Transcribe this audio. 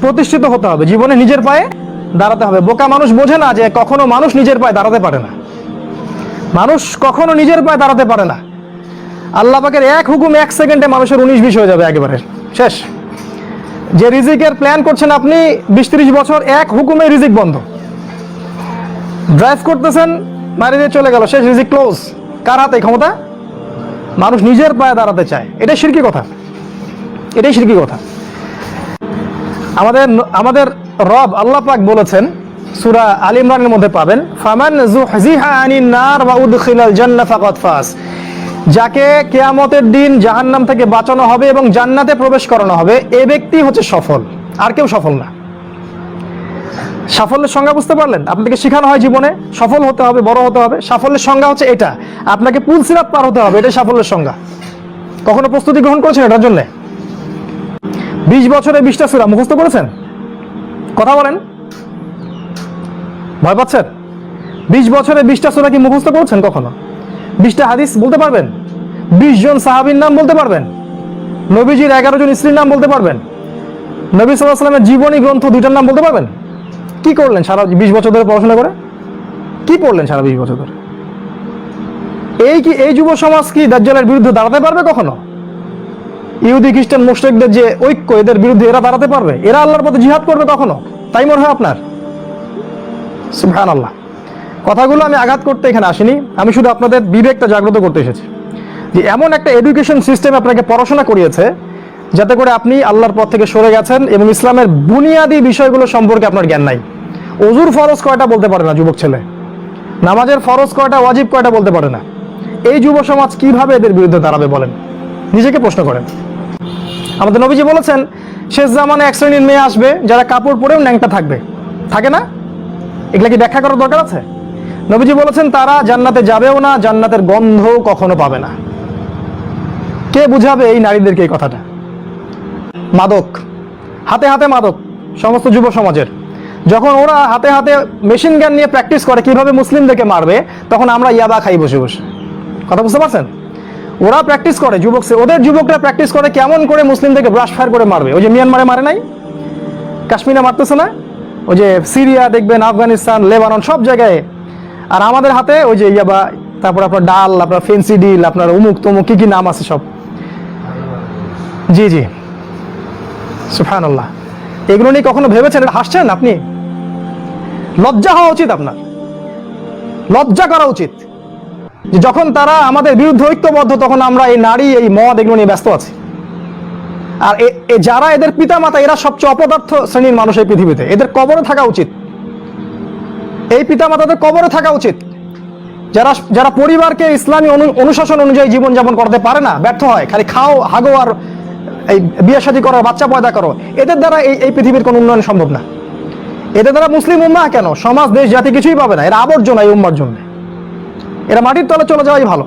প্রতিষ্ঠিত হতে হবে, জীবনে নিজের পায়ে দাঁড়াতে হবে। বোকা মানুষ বোঝে না যে কখনো মানুষ নিজের পায়ে দাঁড়াতে পারে না। মানুষ কখনো নিজের পায়ে দাঁড়াতে পারে না। আল্লাহ পাকের এক হুকুম 1 সেকেন্ডে মানুষের 19-20 হয়ে যাবে, একেবারে শেষ। যে রিজিকের প্ল্যান করছেন আপনি 20-30 বছর, এক হুকুমে রিজিক বন্ধ। ড্রাইভ করতেছেন, মারি দিয়ে চলে গেল, শেষ, রিজিক ক্লোজ। কার হাতে ক্ষমতা? মানুষ নিজের পায়ে দাঁড়াতে চায়। এটাই শিরকি কথা, এটাই শিরকি কথা। আমাদের রব আল্লাহ পাক বলেছেন, সূরা আল ইমরানের মধ্যে পাবেন, ফামান যুহজিহা আনিন নার ওয়া উদখিলাল জান্নাহ ফাকাদ ফাজ। যাকে কিয়ামতের দিন জাহান্নাম থেকে বাঁচানো হবে এবং জান্নাতে প্রবেশ করানো হবে, এই ব্যক্তি হচ্ছে সফল, আর কেউ সফল না। সাফল্যের সংজ্ঞা বুঝতে পারলেন? আপনাকে শেখানো হয় জীবনে সফল হতে হবে, বড় হতে হবে। সাফল্যের সংজ্ঞা হচ্ছে এটা, আপনাকে পুল সিরাত পার হতে হবে, এটাই সাফল্যের সংজ্ঞা। কখনো প্রস্তুতি গ্রহণ করেছেন এটার জন্য? 20 বছরে 20টা সূরা মুখস্থ করেছেন? কথা বলেন, ভয় পাচ্ছেন? 20 বছরে 20টা সূরা কি মুখস্থ করেছেন কখনো? 20টা হাদিস বলতে পারবেন? 20 জন সাহাবীর নাম বলতে পারবেন? নবীজির 11 জন স্ত্রীর নাম বলতে পারবেন? নবী সাল্লাল্লাহু আলাইহি ওয়াসাল্লামের জীবনী গ্রন্থ 2টার নাম বলতে পারবেন? কি করলেন সারা 20 বছর ধরে পড়াশোনা করে? কি পড়লেন সারা 20 বছর ধরে? এই যুব সমাজ কি দাজ্জালের বিরুদ্ধে দাঁড়াতে পারবে কখনো? ইহুদি খ্রিস্টান মুশরিকদের যে ঐক্য, এদের বিরুদ্ধে এরা দাঁড়াতে পারবে? এরা আল্লাহর পথে জিহাদ করবে কখনো? তাই মনে হয় আপনার? সুবহানাল্লাহ। কথাগুলো আমি আঘাত করতে এখানে আসিনি, আমি শুধু আপনাদের বিবেকটা জাগ্রত করতে এসেছি যে এমন একটা এডুকেশন সিস্টেম আপনাকে পড়াশোনা করিয়েছে যাতে করে আপনি আল্লাহর পথ থেকে সরে গেছেন এবং ইসলামের বুনিয়াদী বিষয়গুলো সম্পর্কে আপনার জ্ঞান নাই। ওযুর ফরজ কয়টা বলতে পারে না যুবক ছেলে, নামাজের ফরজ কয়টা, ওয়াজিব কয়টা বলতে পারে না। এই যুব সমাজ কিভাবে এদের বিরুদ্ধে দাঁড়াবে বলেন? নিজেকে প্রশ্ন করেন। আমাদের নবীজি বলেছেন, শেষ জামানে এক শ্রেণীর মেয়ে আসবে যারা কাপড় পরেও ন্যাংটা থাকবে, থাকে না? এগুলা কি ব্যাখ্যা করার দরকার আছে? নবীজি বলেছেন তারা জান্নাতে যাবেও না, জান্নাতের গন্ধ কখনো পাবে না। কে বুঝাবে এই নারীদেরকে এই কথাটা? মাদক, হাতে হাতে মাদক সমস্ত যুব সমাজের। যখন ওরা হাতে হাতে মেশিন গান নিয়ে প্র্যাকটিস করে কিভাবে মুসলিমদেরকে মারবে, তখন আমরা ইয়াবা খাই বসে বসে। কথা বুঝতে পারছেন? ওরা প্র্যাকটিস করে, ওদের যুবকরা প্র্যাকটিস করে কেমন করে মুসলিমদেরকে ব্রাশ ফায়ার করে মারবে। ওই যে মিয়ানমারে মারে নাই, কাশ্মীরে মারতেছে না, ওই যে সিরিয়া দেখবেন, আফগানিস্তান, লেবানন, সব জায়গায়। আর আমাদের হাতে ওই যে ইয়াবা, তারপর আপনার ডাল, আপনার ফেন্সি ডিল, আপনার উমুক তমুক কি কি নাম আছে সব। জি জি, সুবহানাল্লাহ। এগুলো নিয়ে কখনো ভেবেছেন? এটা হাসছেন আপনি? লজ্জা হওয়া উচিত আপনার, লজ্জা করা উচিত যে যখন তারা আমাদের বিরুদ্ধে ঐক্যবদ্ধ, তখন আমরা এই নারী, এই মদ, এগুলো নিয়ে ব্যস্ত আছি। আর যারা এদের পিতামাতা, এরা সবচেয়ে অপদার্থ শ্রেণীর মানুষ এই পৃথিবীতে। এদের কবরে থাকা উচিত, এই পিতামাতাদের কবরে থাকা উচিত। যারা পরিবারকে ইসলামী অনুশাসন অনুযায়ী জীবনযাপন করতে পারে না, ব্যর্থ হয়, খালি খাও, হাগো আর এই বিয়ে শাদী করো, বাচ্চা পয়দা করো, এদের দ্বারা এই পৃথিবীর কোনো উন্নয়ন সম্ভব না। এদের দ্বারা মুসলিম উম্মাহ কেন, সমাজ, দেশ, জাতি কিছুই পাবে না। এরা আবর্জনা এই উম্মার জন্য। এরা মাটির তলে চলে যাওয়াই ভালো।